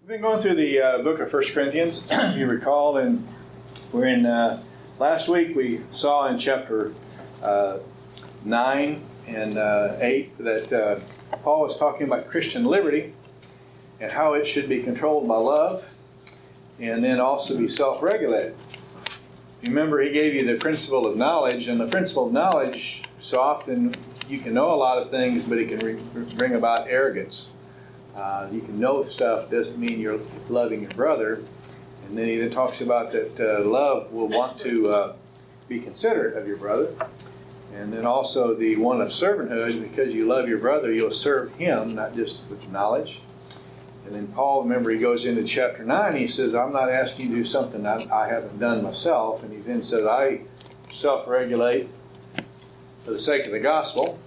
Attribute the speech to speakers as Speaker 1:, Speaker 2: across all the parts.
Speaker 1: We've been going through the book of 1 Corinthians, if you recall, and we're in, last week we saw in chapter 9 and 8 that Paul was talking about Christian liberty and how it should be controlled by love and then also be self-regulated. Remember, he gave you the principle of knowledge, and the principle of knowledge, so often you can know a lot of things, but it can bring about arrogance. You can know stuff, doesn't mean you're loving your brother. And then he then talks about that love will want to be considerate of your brother. And then also the one of servanthood, because you love your brother, you'll serve him, not just with knowledge. And then Paul, remember, he goes into chapter 9, he says, I'm not asking you to do something I haven't done myself. And he then says, I self-regulate for the sake of the gospel.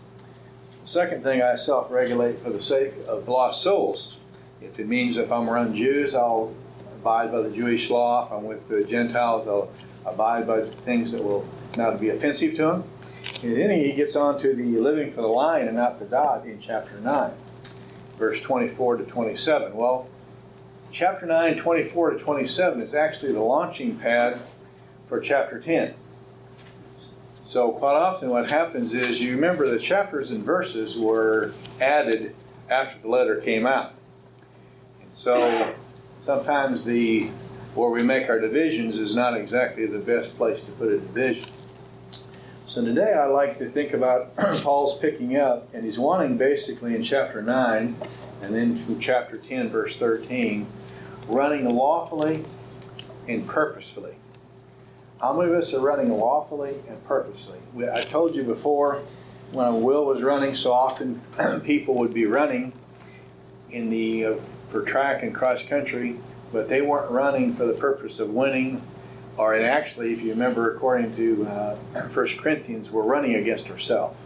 Speaker 1: The second thing, I self-regulate for the sake of lost souls. If it means if I'm around Jews, I'll abide by the Jewish law. If I'm with the Gentiles, I'll abide by things that will not be offensive to them. And then he gets on to the living for the lion and not the God in chapter 9, verse 24 to 27. Well, chapter 9, 24 to 27 is actually the launching pad for chapter 10. So quite often what happens is, you remember the chapters and verses were added after the letter came out. And so sometimes where we make our divisions is not exactly the best place to put a division. So today I like to think about Paul's picking up, and he's wanting basically in chapter 9 and then from chapter 10 verse 13, running lawfully and purposefully. How many of us are running lawfully and purposely? I told you before, when Will was running, so often people would be running for track and cross country, but they weren't running for the purpose of winning. And actually, if you remember, according to 1 Corinthians, we're running against ourselves.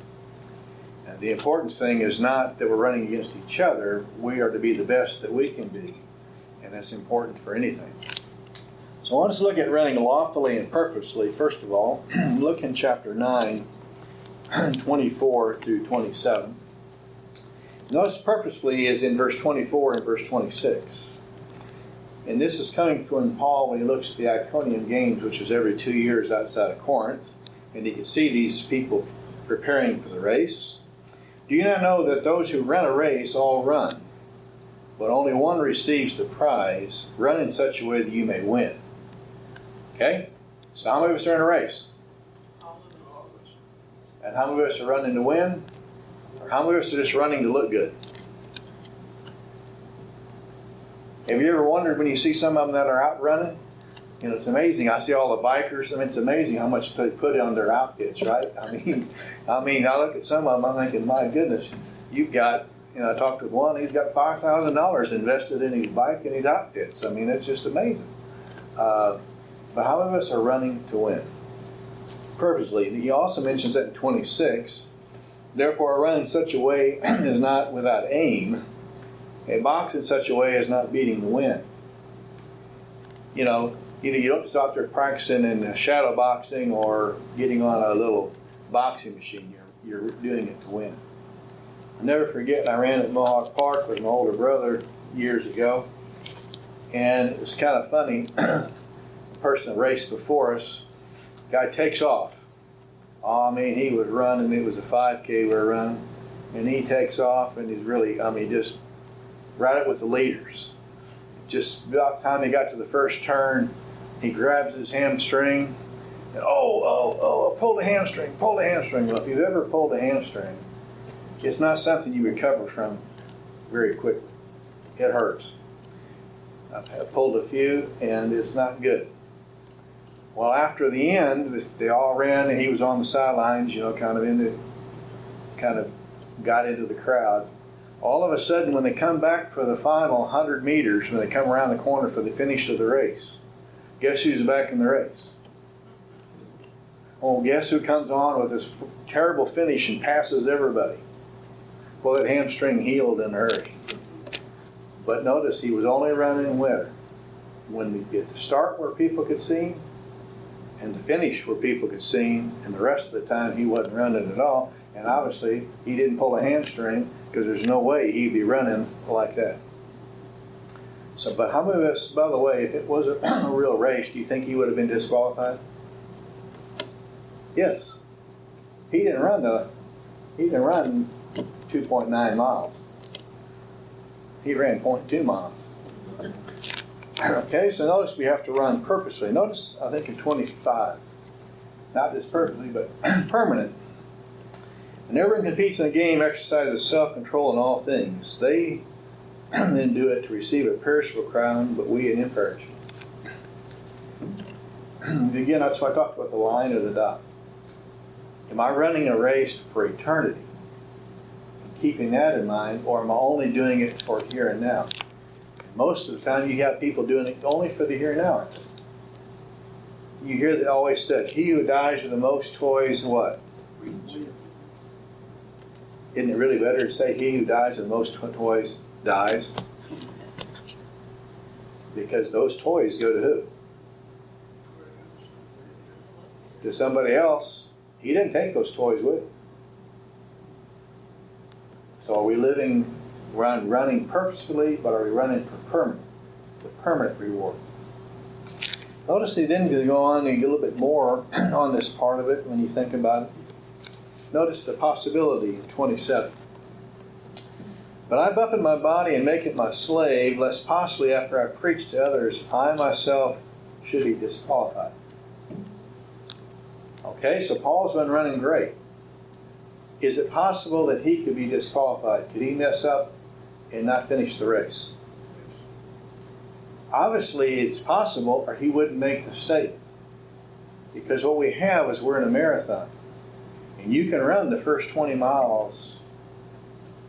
Speaker 1: And the important thing is not that we're running against each other. We are to be the best that we can be, and that's important for anything. So I want us to look at running lawfully and purposely. First of all, look in chapter 9, 24 through 27. Notice purposefully is in verse 24 and verse 26. And this is coming from Paul when he looks at the Iconium Games, which is every 2 years outside of Corinth. And he can see these people preparing for the race. Do you not know that those who run a race all run, but only one receives the prize? Run in such a way that you may win. Okay? So how many of us are in a race? All of us. And how many of us are running to win? Or how many of us are just running to look good? Have you ever wondered when you see some of them that are out running? You know, it's amazing. I see all the bikers. I mean, it's amazing how much they put on their outfits, right? I mean, I look at some of them, I'm thinking, my goodness, you've got, I talked with one, he's got $5,000 invested in his bike and his outfits. I mean, it's just amazing. But how many of us are running to win? Purposely. He also mentions that in 26. Therefore, run in such a way is not without aim. A box in such a way is not beating the wind. You don't stop there practicing in shadow boxing or getting on a little boxing machine. You're doing it to win. I'll never forget, I ran at Mohawk Park with my older brother years ago. And it was kind of funny. The person that raced before us, guy takes off. He was running. It was a 5K we were running. And he takes off and he's really, just right up with the leaders. Just about the time he got to the first turn, he grabs his hamstring. And pull the hamstring. Well, if you've ever pulled a hamstring, it's not something you recover from very quickly. It hurts. I've pulled a few and it's not good. Well, after the end, they all ran and he was on the sidelines, kind of got into the crowd. All of a sudden, when they come back for the final 100 meters, when they come around the corner for the finish of the race, guess who's back in the race? Oh, guess who comes on with this terrible finish and passes everybody? Well, that hamstring healed in a hurry. But notice, he was only running winter. When we get the start where people could see him, and the finish where people could see him, and the rest of the time he wasn't running at all. And obviously, he didn't pull a hamstring because there's no way he'd be running like that. So, but how many of us, by the way, if it was a real race, do you think he would have been disqualified? Yes. He didn't run 2.9 miles. He ran 0.2 miles. Okay, so notice we have to run purposely. Notice, I think in 25, not just purposely, but permanent. And everyone competes in a game, exercises self-control in all things. They then do it to receive a perishable crown, but we an imperishable. Again, that's why I talked about the line or the dot. Am I running a race for eternity, keeping that in mind, or am I only doing it for here and now? Most of the time you have people doing it only for the here and now. You hear that always said, he who dies with the most toys, what? Isn't it really better to say he who dies with the most toys dies? Because those toys go to who? To somebody else. He didn't take those toys with him. So are we running purposefully, but are we running for the permanent reward? Notice he then go on and get a little bit more on this part of it when you think about it. Notice the possibility in 27. But I buffet my body and make it my slave, lest possibly after I preach to others, I myself should be disqualified. Okay, so Paul's been running great. Is it possible that he could be disqualified? Could he mess up and not finish the race? Obviously, it's possible, or he wouldn't make the statement. Because what we have is we're in a marathon. And you can run the first 20 miles,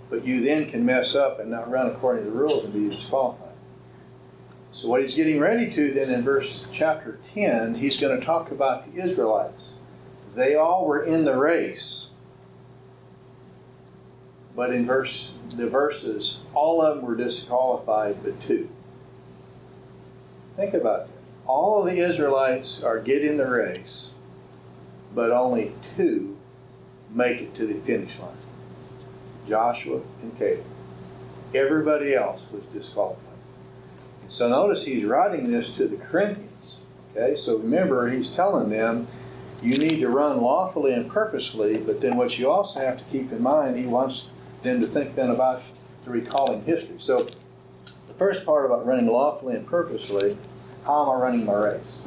Speaker 1: but you then can mess up and not run according to the rules and be disqualified. So what he's getting ready to then in chapter 10, he's going to talk about the Israelites. They all were in the race. But in the verses, all of them were disqualified but two. Think about that. All of the Israelites are getting the race, but only two make it to the finish line. Joshua and Caleb. Everybody else was disqualified. And so notice he's writing this to the Corinthians. Okay, so remember he's telling them you need to run lawfully and purposefully, but then what you also have to keep in mind, he wants them to think then about the recalling history. So the first part about running lawfully and purposefully, how am I running my race?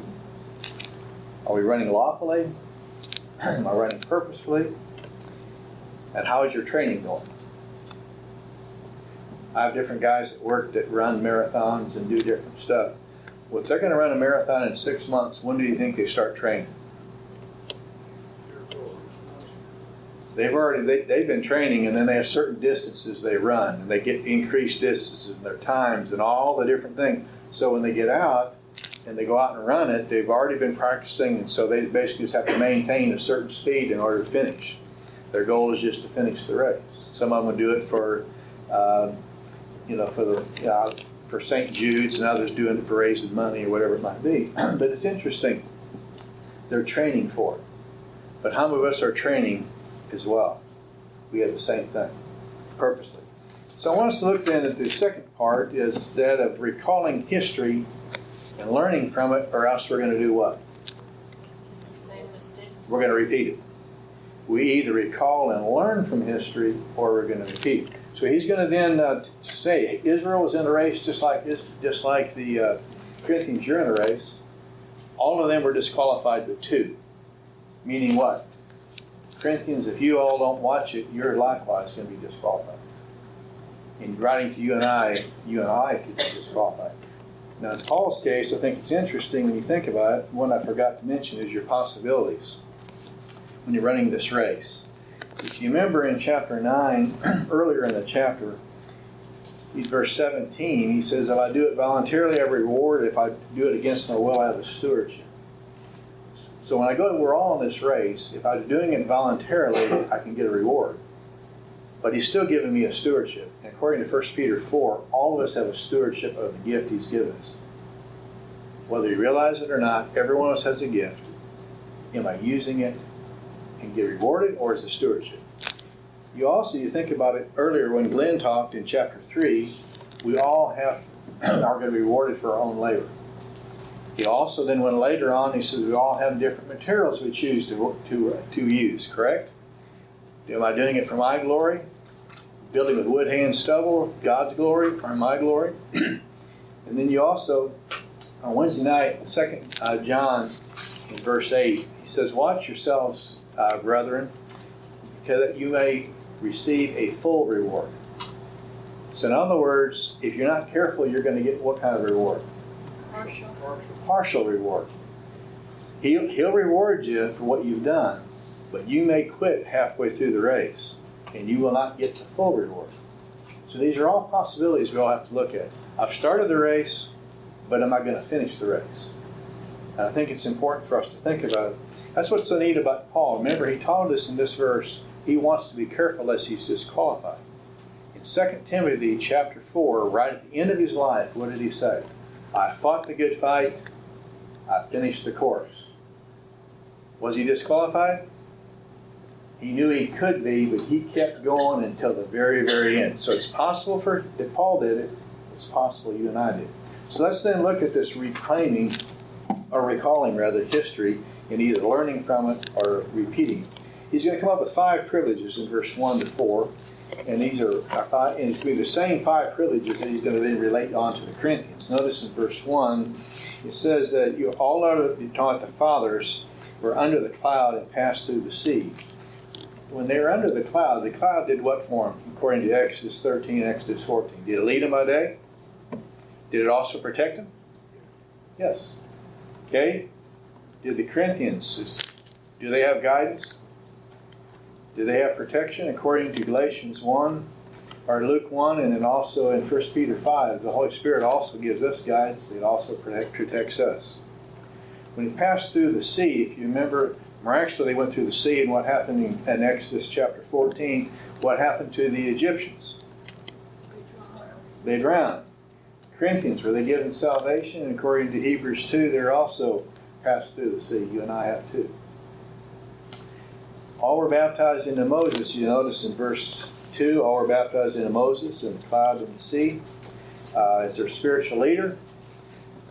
Speaker 1: Are we running lawfully? Am I running purposefully? And how is your training going? I have different guys at work that run marathons and do different stuff. Well, if they're going to run a marathon in 6 months, when do you think they start training? They've been training, and then they have certain distances they run, and they get increased distances and their times and all the different things. So when they get out and they go out and run it, they've already been practicing, and so they basically just have to maintain a certain speed in order to finish. Their goal is just to finish the race. Some of them will do it for, for St. Jude's, and others doing it for raising money or whatever it might be. But it's interesting. They're training for it. But how many of us are training as well? We have the same thing, purposely. So I want us to look then at the second part, is that of recalling history and learning from it, or else we're going to do what?
Speaker 2: Same mistakes.
Speaker 1: We're going to repeat it. We either recall and learn from history, or we're going to repeat. So he's going to then say Israel was in a race just like the Corinthians. You're in a race. All of them were disqualified but two. Meaning what? Corinthians, if you all don't watch it, you're likewise going to be disqualified. In writing to you and I could be disqualified. Now in Paul's case, I think it's interesting when you think about it. One I forgot to mention is your possibilities when you're running this race. If you remember in chapter 9, earlier in the chapter, verse 17, he says, if I do it voluntarily, I reward. If I do it against my will, I have a stewardship. So when I go to, we're all in this race, if I'm doing it voluntarily, I can get a reward. But he's still giving me a stewardship. And according to 1 Peter 4, all of us have a stewardship of the gift he's given us. Whether you realize it or not, every one of us has a gift. Am I using it and get rewarded, or is it stewardship? You think about it earlier when Glenn talked in chapter 3, we all have are going to be rewarded for our own labor. He also then went later on, he says we all have different materials we choose to use, correct? Am I doing it for my glory? Building with wood, hay, and stubble, God's glory, for my glory? And then you also, on Wednesday night, 2 John in verse 8, he says, watch yourselves, brethren, that you may receive a full reward. So in other words, if you're not careful, you're going to get what kind of reward? Partial reward. He'll reward you for what you've done, but you may quit halfway through the race, and you will not get the full reward. So these are all possibilities we all have to look at. I've started the race, but am I going to finish the race? And I think it's important for us to think about it. That's what's so neat about Paul. Remember, he taught us in this verse, he wants to be careful lest he's disqualified. In 2 Timothy chapter 4, right at the end of his life, what did he say? I fought the good fight, I finished the course. Was he disqualified? He knew he could be, but he kept going until the very, very end. So it's possible that Paul did it. It's possible you and I did. So let's then look at this recalling history and either learning from it or repeating. He's going to come up with 5 privileges in verse 1 to 4. And these are 5, and it's going to be the same 5 privileges that he's going to then relate on to the Corinthians. Notice in verse 1, it says that you all are taught the fathers were under the cloud and passed through the sea. When they were under the cloud did what for them? According to Exodus 13 and Exodus 14. Did it lead them by day? Did it also protect them? Yes. Okay. Did the Corinthians, do they have guidance? Do they have protection? According to Galatians 1, or Luke 1, and then also in 1 Peter 5, the Holy Spirit also gives us guidance. It also protects us. When he passed through the sea, if you remember, miraculously they went through the sea, and what happened in Exodus chapter 14, what happened to the Egyptians? They drowned. Corinthians, were they given salvation? And according to Hebrews 2, they're also passed through the sea. You and I have too. All were baptized into Moses. You notice in verse 2, all were baptized into Moses in the cloud and the sea as their spiritual leader.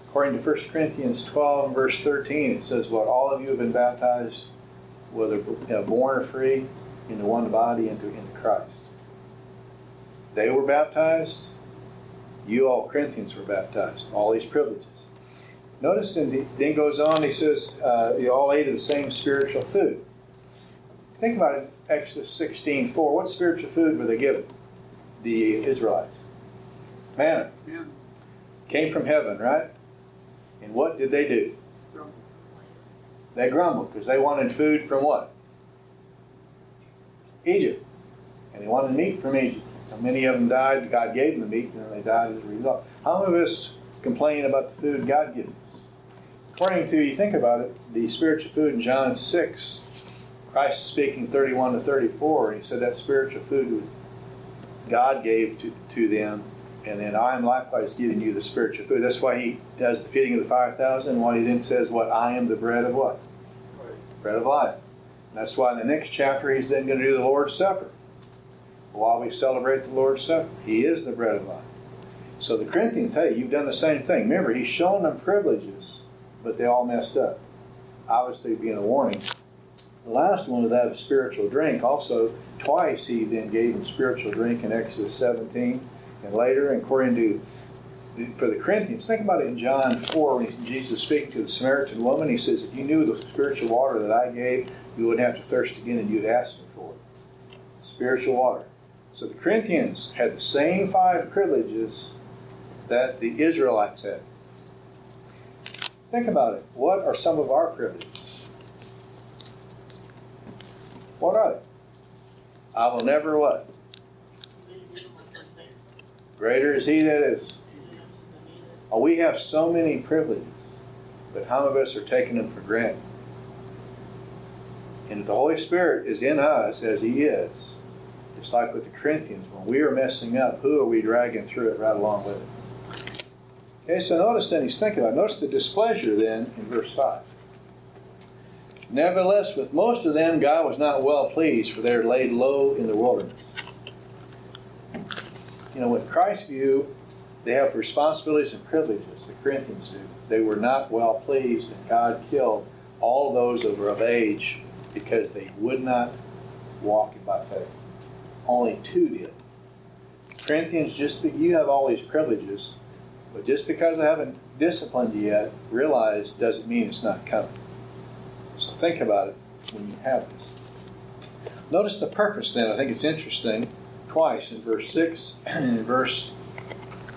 Speaker 1: According to 1 Corinthians 12 and verse 13, it says, what all of you have been baptized, whether born or free, into one body, into Christ. They were baptized. You all Corinthians were baptized. All these privileges. Notice, and then goes on, he says, you all ate of the same spiritual food. Think about it, Exodus 16:4. What spiritual food were they given? The Israelites. Manna. Yeah. Came from heaven, right? And what did they do? Grumble. They grumbled because they wanted food from what? Egypt. And they wanted meat from Egypt. And many of them died. God gave them the meat, and then they died as a result. How many of us complain about the food God gives us? According to, you think about it, the spiritual food in John 6, Christ is speaking 31 to 34, and he said that spiritual food God gave to them, and then I am likewise giving you the spiritual food. That's why he does the feeding of the 5,000, why he then says, what? I am the bread of what? Right. Bread of life. And that's why in the next chapter he's then going to do the Lord's Supper. While we celebrate the Lord's Supper, he is the bread of life. So the Corinthians, hey, you've done the same thing. Remember, he's shown them privileges, but they all messed up. Obviously being a warning. The last one of that is spiritual drink. Also, twice he then gave them spiritual drink in Exodus 17 and later. And according to, for the Corinthians, think about it in John 4 when Jesus is speaking to the Samaritan woman. He says, if you knew the spiritual water that I gave, you wouldn't have to thirst again and you'd ask me for it. Spiritual water. So the Corinthians had the same 5 privileges that the Israelites had. Think about it. What are some of our privileges? What are they? I will never what? Greater is he that is. Oh, we have so many privileges, but how many of us are taking them for granted? And if the Holy Spirit is in us as he is, just like with the Corinthians, when we are messing up, who are we dragging through it right along with it? Okay, so notice then he's thinking about it. Notice the displeasure then in verse 5. Nevertheless, with most of them, God was not well pleased, for they are laid low in the wilderness. You know, with Christ's view, They have responsibilities and privileges, the Corinthians do. They were not well pleased, and God killed all those that were of age because they would not walk by faith. Only 2 did. Corinthians, you have all these privileges, but just because I haven't disciplined you yet, realize doesn't mean it's not coming. So think about it when you have this. Notice the purpose then. I think it's interesting twice in verse 6 and in verse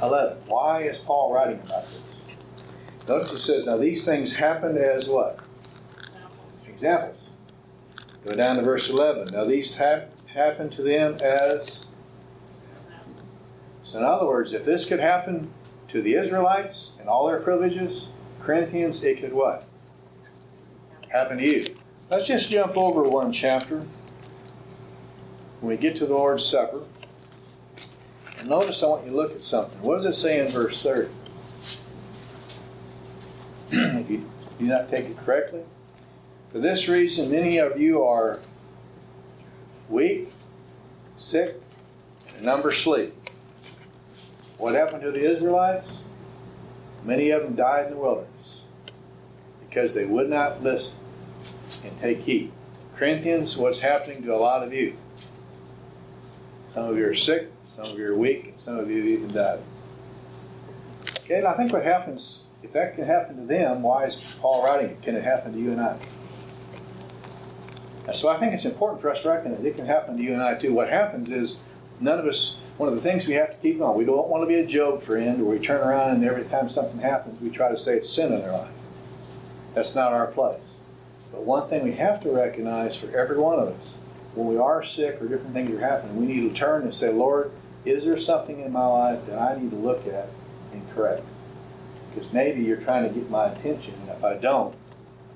Speaker 1: 11. Why is Paul writing about this? Notice it says, now these things happened as what? Examples. Go down to verse 11. Now these happened to them as... So in other words, if this could happen to the Israelites and all their privileges, Corinthians, it could what? Happen to you. Let's just jump over one chapter. When we get to the Lord's Supper, and notice I want you to look at something. What does it say in verse 30? If you do not take it correctly. For this reason, many of you are weak, sick, and a number sleep. What happened to the Israelites? Many of them died in the wilderness because they would not listen and take heed. Corinthians, what's happening to a lot of you? Some of you are sick, some of you are weak, and some of you have even died. Okay, and I think what happens, if that can happen to them, why is Paul writing it? Can it happen to you and I? So I think it's important for us to recognize it can happen to you and I too. What happens is none of us, one of the things we have to keep on, we don't want to be a Job friend where we turn around and every time something happens we try to say it's sin in their life. That's not our place. But one thing we have to recognize for every one of us, when we are sick or different things are happening, we need to turn and say, Lord, is there something in my life that I need to look at and correct? Because maybe you're trying to get my attention, and if I don't,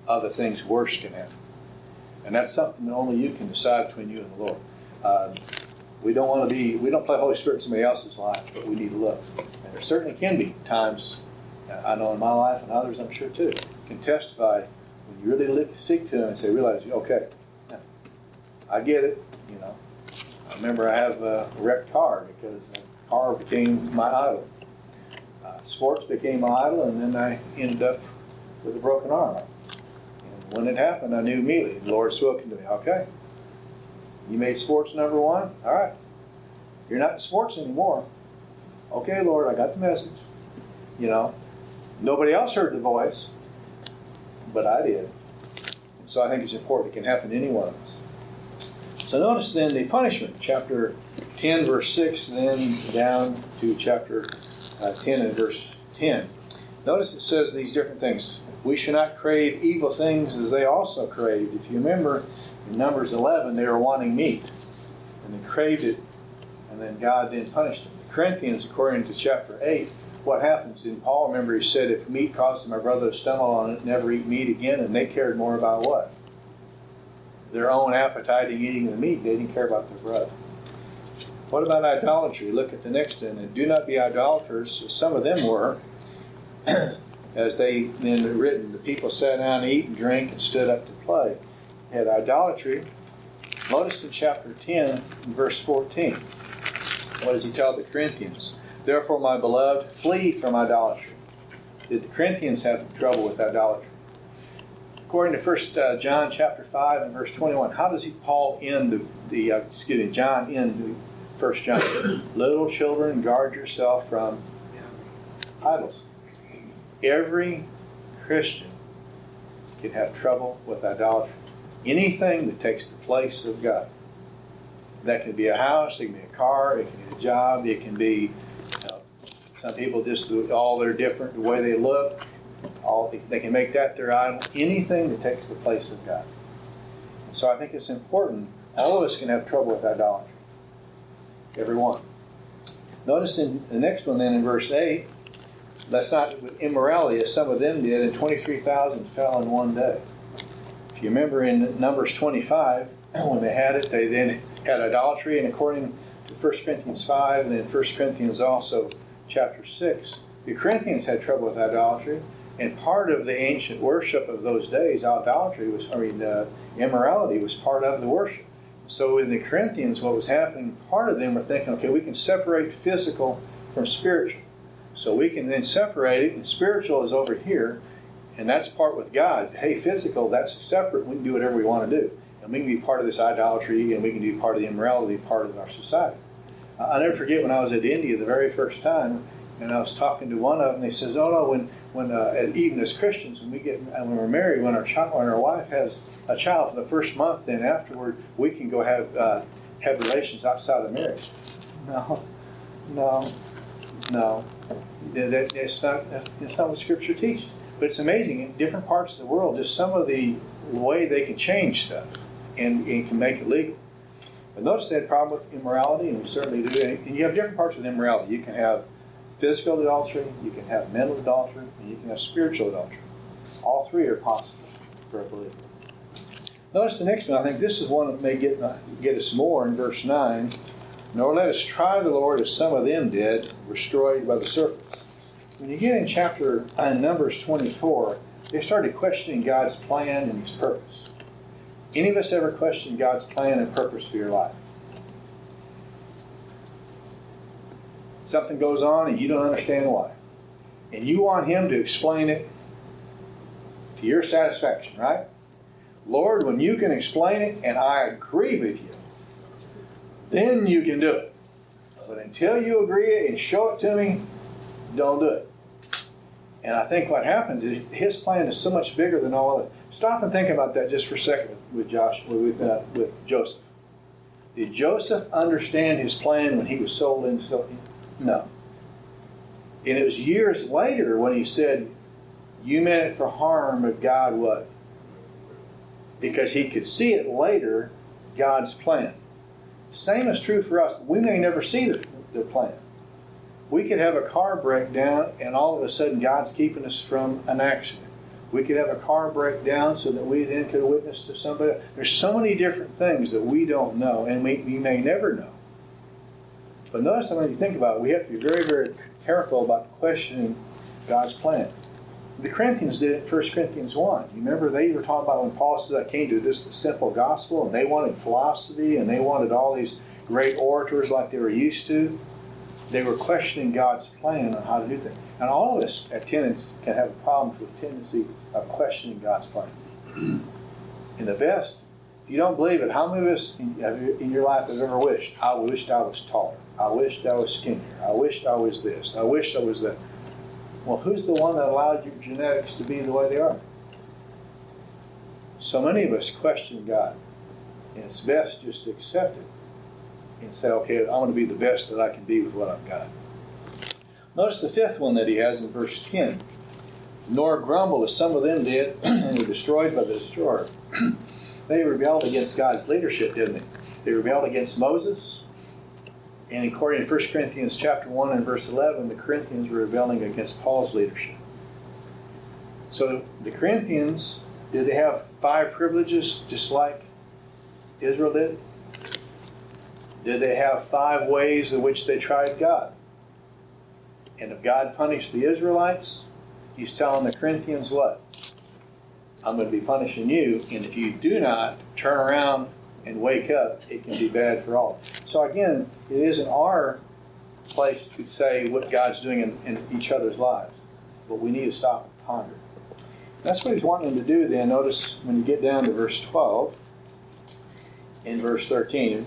Speaker 1: other things worse can happen. And that's something that only you can decide between you and the Lord. We don't play Holy Spirit in somebody else's life, but we need to look. And there certainly can be times, I know in my life and others I'm sure too, can testify when you really seek to Him and say, realize, okay, I get it, I remember I have a wrecked car because the car became my idol. Sports became my idol, and then I ended up with a broken arm. And when it happened, I knew immediately, the Lord spoke to me, okay, you made sports number one? All right. You're not in sports anymore. Okay, Lord, I got the message. Nobody else heard the voice, but I did. And so I think it's important. It can happen to any one of us. So notice then the punishment, chapter 10, verse 6, and then down to chapter 10 and verse 10. Notice it says these different things. We should not crave evil things as they also craved. If you remember, in Numbers 11, they were wanting meat, and they craved it, and then God then punished them. The Corinthians, according to chapter 8, what happens? In Paul, remember, he said, if meat causes my brother to stumble on it, never eat meat again, and they cared more about what? Their own appetite in eating the meat. They didn't care about their brother. What about idolatry? Look at the next one. And do not be idolaters. Some of them were. As they then written, the people sat down to eat and drink and stood up to play. They had idolatry. Notice in chapter 10, verse 14. What does he tell the Corinthians? Therefore, my beloved, flee from idolatry. Did the Corinthians have trouble with idolatry? According to 1 John chapter 5 and verse 21, how does Paul end John end 1 John? Little children, guard yourself from idols. Every Christian can have trouble with idolatry. Anything that takes the place of God. That can be a house, it can be a car, it can be a job, it can be, some people just, all they're different, the way they look, they can make that their idol. Anything that takes the place of God. And so I think it's important, all of us can have trouble with idolatry. Every one. Notice in the next one then in verse 8, that's not with immorality as some of them did, and 23,000 fell in one day. If you remember in Numbers 25, when they had it, they then had idolatry, and according to 1 Corinthians 5, and then 1 Corinthians also chapter 6, the Corinthians had trouble with idolatry, and part of the ancient worship of those days, immorality was part of the worship. So in the Corinthians, what was happening, part of them were thinking, okay, we can separate physical from spiritual. So we can then separate it, and spiritual is over here, and that's part with God. Hey, physical, that's separate. We can do whatever we want to do. And we can be part of this idolatry, and we can do part of the immorality, part of our society. I'll never forget when I was at India the very first time, and I was talking to one of them. They says, "Oh no, when even as Christians, when we're married, when our wife has a child for the first month, then afterward we can go have relations outside of marriage." No. That's not what Scripture teaches. But it's amazing in different parts of the world, just some of the way they can change stuff and can make it legal. But notice they had a problem with immorality, and we certainly do. And you have different parts of immorality. You can have physical adultery, you can have mental adultery, and you can have spiritual adultery. All three are possible for a believer. Notice the next one. I think this is one that may get us more in verse 9. "Nor let us try the Lord as some of them did, destroyed by the serpents." When you get in Numbers 24, they started questioning God's plan and His purpose. Any of us ever question God's plan and purpose for your life? Something goes on and you don't understand why. And you want Him to explain it to your satisfaction, right? Lord, when you can explain it and I agree with you, then you can do it. But until you agree and show it to me, don't do it. And I think what happens is His plan is so much bigger than all of it. Stop and think about that just for a second with Joseph. Did Joseph understand his plan when he was sold into slavery? No. And it was years later when he said, "You meant it for harm, but God what?" Because he could see it later, God's plan. The same is true for us. We may never see the plan. We could have a car break down and all of a sudden God's keeping us from an accident. We could have a car break down so that we then could witness to somebody. There's so many different things that we don't know and we may never know. But notice when you think about it, we have to be very, very careful about questioning God's plan. The Corinthians did it in 1 Corinthians 1. You remember they were talking about when Paul says, "I came to this simple gospel," and they wanted philosophy and they wanted all these great orators like they were used to. They were questioning God's plan on how to do things. And all of us at tenants can have problems with tendency of questioning God's plan. And the best, if you don't believe it, how many of us in your life have ever wished, "I wished I was taller. I wished I was skinnier. I wished I was this. I wished I was that." Well, who's the one that allowed your genetics to be the way they are? So many of us question God. And it's best just to accept it and say, okay, I want to be the best that I can be with what I've got. Notice the fifth one that he has in verse 10. "Nor grumble as some of them did and were destroyed by the destroyer." They rebelled against God's leadership, didn't they? They rebelled against Moses. And according to 1 Corinthians chapter 1 and verse 11, the Corinthians were rebelling against Paul's leadership. So the Corinthians, did they have 5 privileges just like Israel did? Did they have 5 ways in which they tried God? And if God punished the Israelites, He's telling the Corinthians what? I'm going to be punishing you, and if you do not turn around and wake up, it can be bad for all. So again, it isn't our place to say what God's doing in each other's lives, but we need to stop and ponder. That's what He's wanting them to do then. Notice when you get down to verse 12, in verse 13,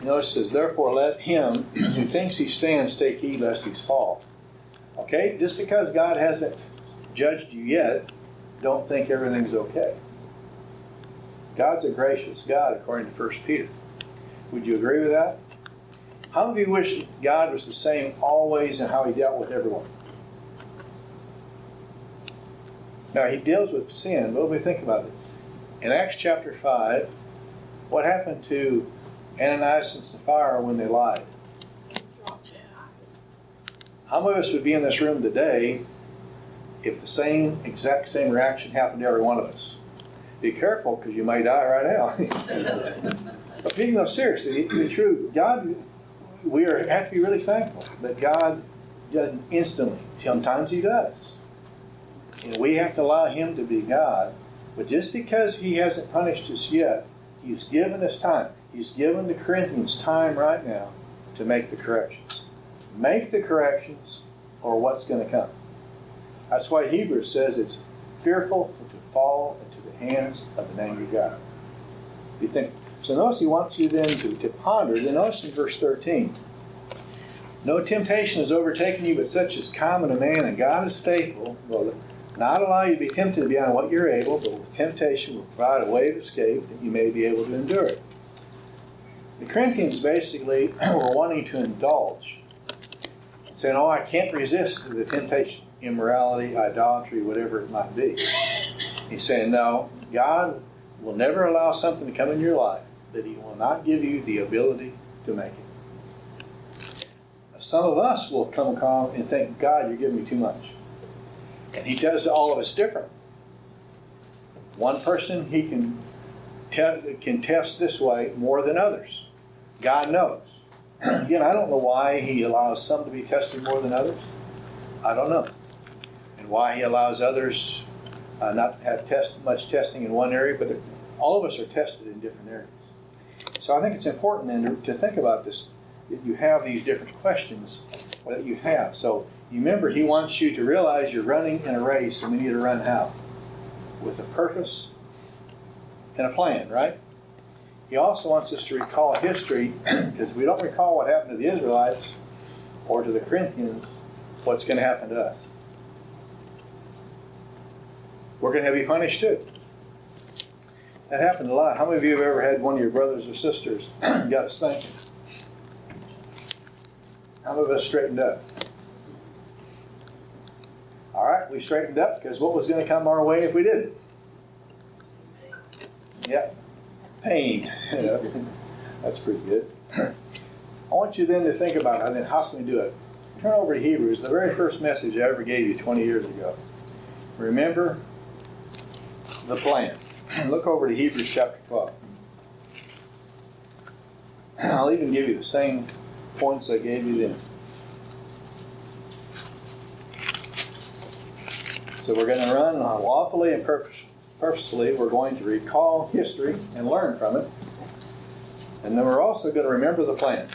Speaker 1: notice it says, "Therefore let him who thinks he stands take heed lest he fall." Okay? Just because God hasn't judged you yet, don't think everything's okay. God's a gracious God, according to 1 Peter. Would you agree with that? How many of you wish God was the same always in how He dealt with everyone? Now, He deals with sin, but when we think about it, in Acts chapter 5, what happened to Ananias and Sapphira when they lied? How many of us would be in this room today if the exact same reaction happened to every one of us? Be careful, because you may die right now. But being seriously, the truth, God, we have to be really thankful that God doesn't instantly. Sometimes He does. And we have to allow Him to be God. But just because He hasn't punished us yet, He's given us time. He's given the Corinthians time right now to make the corrections. Make the corrections, or what's going to come. That's why Hebrews says it's fearful to fall into the hands of an angry God. You think so? Notice he wants you then to ponder. Then notice in verse 13, no temptation has overtaken you, but such is common to man, and God is faithful. Will not allow you to be tempted beyond what you're able, but with temptation will provide a way of escape that you may be able to endure it. The Corinthians basically were wanting to indulge, saying, "Oh, I can't resist the temptation, immorality, idolatry, whatever it might be." He's saying, no, God will never allow something to come in your life that He will not give you the ability to make it. Some of us will come along and think, "God, you're giving me too much." And He does all of us different. One person He can test this way more than others. God knows. Again, I don't know why He allows some to be tested more than others. I don't know. And why He allows others not to have much testing in one area, but all of us are tested in different areas. So I think it's important then to think about this, that you have these different questions that you have. So you remember, He wants you to realize you're running in a race, and we need to run how? With a purpose and a plan, right? He also wants us to recall history, because if we don't recall what happened to the Israelites or to the Corinthians, what's going to happen to us? We're going to be punished too. That happened a lot. How many of you have ever had one of your brothers or sisters got a spanking? How many of us straightened up? All right, we straightened up because what was going to come our way if we didn't? Yeah, pain. That's pretty good. I want you then to think about it. Then how can we do it? Turn over to Hebrews, the very first message I ever gave you 20 years ago. Remember the plan. Look over to Hebrews chapter 12. I'll even give you the same points I gave you then. So we're going to run lawfully and purposefully. We're going to recall history and learn from it. And then we're also going to remember the plan.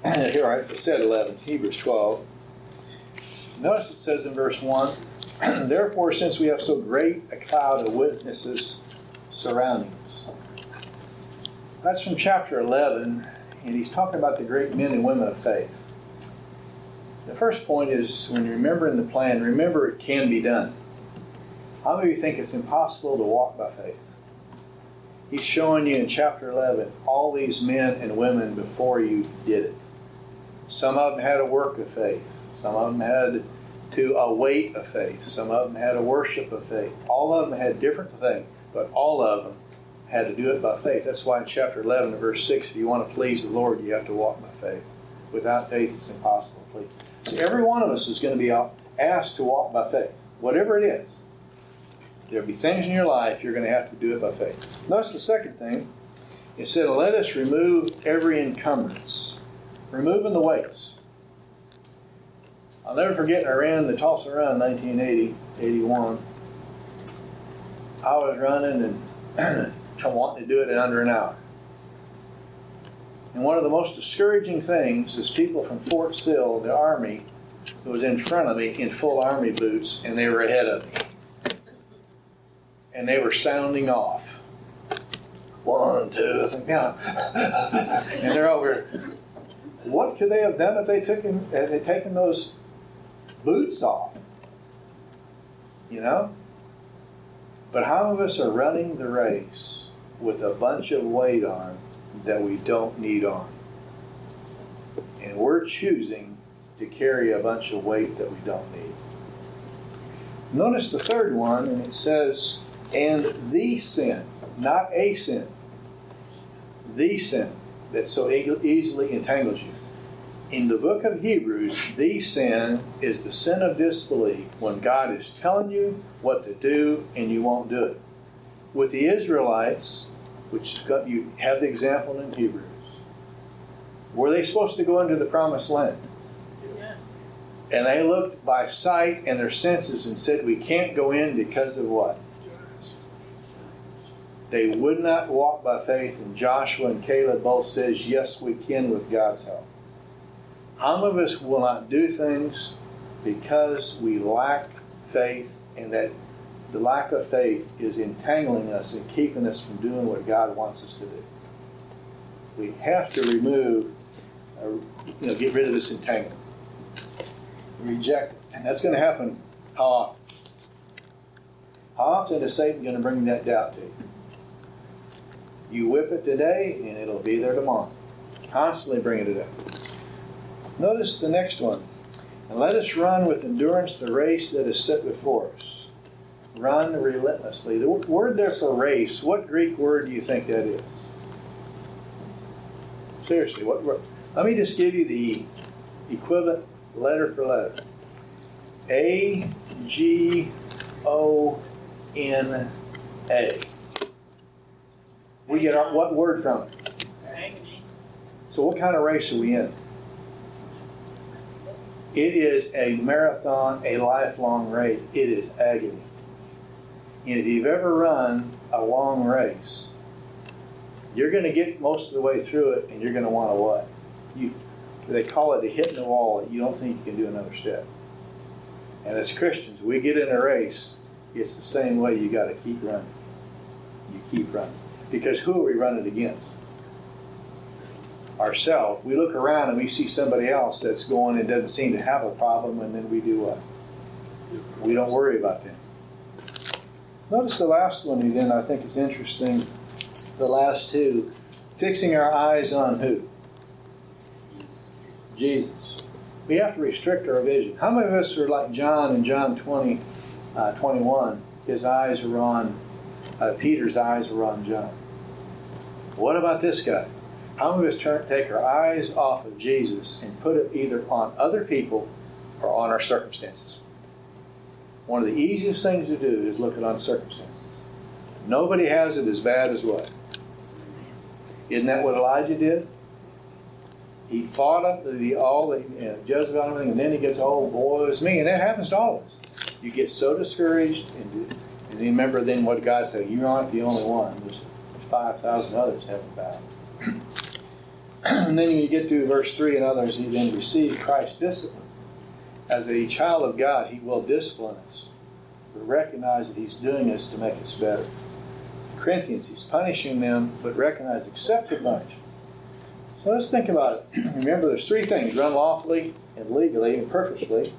Speaker 1: Here, I said 11, Hebrews 12. Notice it says in verse 1, therefore, since we have so great a cloud of witnesses surrounding us. That's from chapter 11, and he's talking about the great men and women of faith. The first point is, when you remember in the plan, remember it can be done. How many of you think it's impossible to walk by faith? He's showing you in chapter 11 all these men and women before you did it. Some of them had a work of faith. Some of them had to await a faith. Some of them had a worship of faith. All of them had different things, but all of them had to do it by faith. That's why in chapter 11 and verse 6, if you want to please the Lord, you have to walk by faith. Without faith, it's impossible to please. So every one of us is going to be asked to walk by faith, whatever it is. There'll be things in your life you're going to have to do it by faith. Notice the second thing. It said, let us remove every encumbrance. Removing the weights. I'll never forget, I ran the Tulsa Run in 1980, 81. I was running and wanting to do it in under an hour. And one of the most discouraging things is people from Fort Sill, the Army, who was in front of me in full Army boots, and they were ahead of me. And they were sounding off. 1, 2, and they're over. What could they have done if had they taken those boots off? You know? But how many of us are running the race with a bunch of weight on that we don't need on? And we're choosing to carry a bunch of weight that we don't need. Notice the third one, and it says, and the sin, not a sin, the sin that so easily entangles you. In the book of Hebrews, the sin is the sin of disbelief, when God is telling you what to do and you won't do it. With the Israelites, which you have the example in Hebrews, were they supposed to go into the promised land?
Speaker 2: Yes.
Speaker 1: And they looked by sight and their senses and said, we can't go in because of what? They would not walk by faith, and Joshua and Caleb both says, yes, we can with God's help. How many of us will not do things because we lack faith, and that the lack of faith is entangling us and keeping us from doing what God wants us to do? We have to remove, get rid of this entanglement. Reject it. And that's going to happen how often? How often is Satan going to bring that doubt to you? You whip it today, and it'll be there tomorrow. Constantly bring it up. Notice the next one. And let us run with endurance the race that is set before us. Run relentlessly. The word there for race, what Greek word do you think that is? Seriously, what word? Let me just give you the equivalent letter for letter. A-G-O-N-A. We get what word from it?
Speaker 2: Agony.
Speaker 1: So what kind of race are we in? It is a marathon, a lifelong race. It is agony. And if you've ever run a long race, you're going to get most of the way through it, and you're going to want to what? They call it a hitting the wall. You don't think you can do another step. And as Christians, we get in a race, it's the same way. You got to keep running. You keep running. Because who are we running against? Ourselves. We look around and we see somebody else that's going and doesn't seem to have a problem, and then we do what? We don't worry about them. Notice the last one, and then I think it's interesting. The last two. Fixing our eyes on who? Jesus. We have to restrict our vision. How many of us are like John in John 20, 21? His eyes are on, Peter's eyes were on John. What about this guy? How many of us take our eyes off of Jesus and put it either on other people or on our circumstances? One of the easiest things to do is look at on circumstances. Nobody has it as bad as what? Isn't that what Elijah did? He fought up all the Jezebel and everything, and then he gets, oh boy, it's me. And that happens to all of us. You get so discouraged, and remember then what God said, you're not the only one. There's 5,000 others haven't bowed. And then when you get to verse 3, and others, he then received Christ's discipline. As a child of God, he will discipline us, but recognize that he's doing this to make us better. The Corinthians, he's punishing them, but recognize accepted punishment. So let's think about it. Remember, there's three things: run lawfully and legally and purposefully.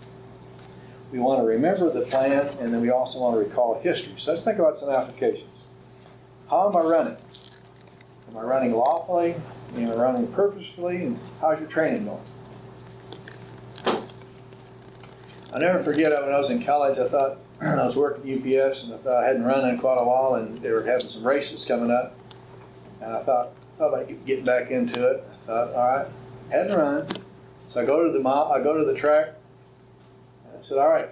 Speaker 1: We want to remember the plan, and then we also want to recall history. So let's think about some applications. How am I running? Am I running lawfully? Am I running purposefully? And how's your training going? I'll never forget when I was in college, I thought, I was working at UPS, and I thought I hadn't run in quite a while, and they were having some races coming up. And I thought about getting back into it. I thought, all right, hadn't run. So I go to the track, and I said, all right,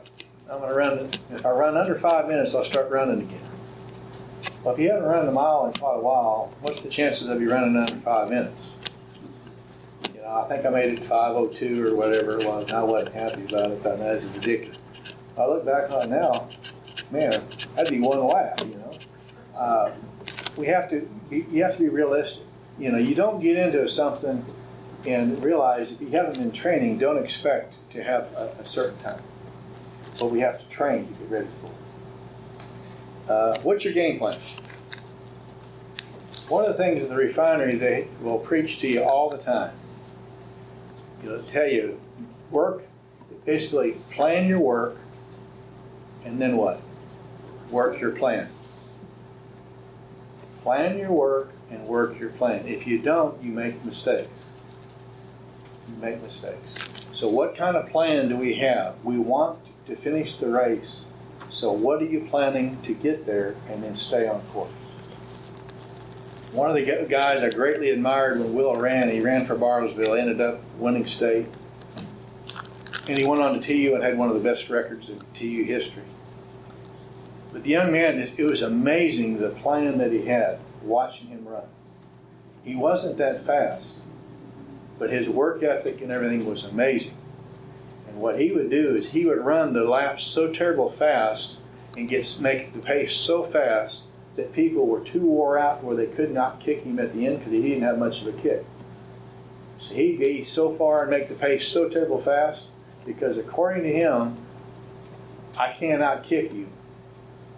Speaker 1: I'm going to run. If I run under 5 minutes, I'll start running again. Well, if you haven't run a mile in quite a while, what's the chances of you running under 5 minutes? I think I made it 5:02 or whatever it was, and I wasn't happy about it. I thought, that's ridiculous. I look back on it now, man, that'd be one lap, you have to be realistic. You don't get into something and realize if you haven't been training, don't expect to have a certain time. But we have to train to get ready for it. What's your game plan? One of the things in the refinery, they will preach to you all the time. Tell you, basically plan your work, and then what? Work your plan. Plan your work and work your plan. If you don't, you make mistakes. So what kind of plan do we have? We want to finish the race. So what are you planning to get there and then stay on course? One of the guys I greatly admired when Will ran, he ran for Bartlesville, ended up winning state. And he went on to TU and had one of the best records in TU history. But the young man, it was amazing the plan that he had, watching him run. He wasn't that fast, but his work ethic and everything was amazing. And what he would do is he would run the laps so terrible fast and make the pace so fast that people were too wore out where they could not kick him at the end because he didn't have much of a kick. So he'd be so far and make the pace so terrible fast because according to him, I can't out-kick you.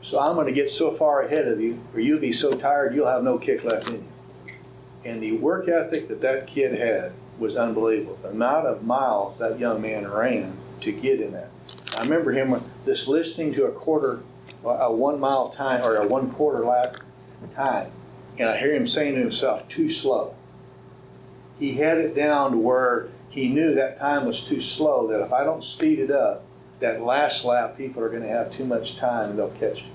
Speaker 1: So I'm going to get so far ahead of you, or you'll be so tired you'll have no kick left in you. And the work ethic that kid had was unbelievable. The amount of miles that young man ran to get in that. I remember him just listening to a 1 mile time, or a 1/4 lap time. And I hear him saying to himself, too slow. He had it down to where he knew that time was too slow, that if I don't speed it up, that last lap people are going to have too much time and they'll catch him.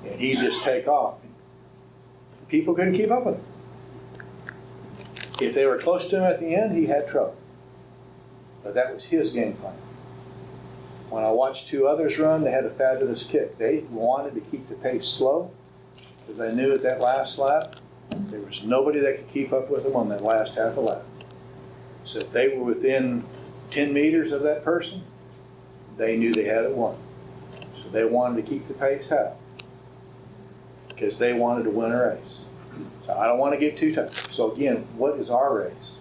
Speaker 1: And he'd just take off. People couldn't keep up with him. If they were close to him at the end, he had trouble. But that was his game plan. When I watched 2 others run, they had a fabulous kick. They wanted to keep the pace slow because they knew at that last lap, there was nobody that could keep up with them on that last half a lap. So if they were within 10 meters of that person, they knew they had it won. So they wanted to keep the pace high because they wanted to win a race. So I don't want to get too tough. So again, what is our race?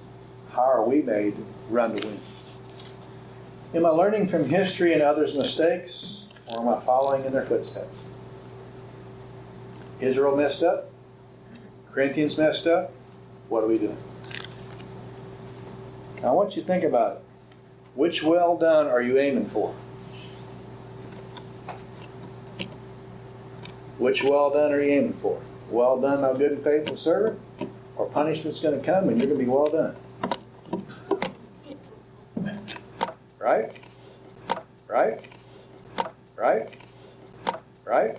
Speaker 1: How are we made to run to win? Am I learning from history and others' mistakes, or am I following in their footsteps? Israel messed up. Corinthians messed up. What are we doing? Now I want you to think about it. Which well done are you aiming for? Which well done are you aiming for? Well done, thou good and faithful servant? Or punishment's going to come and you're going to be well done? Right? Right? Right? Right?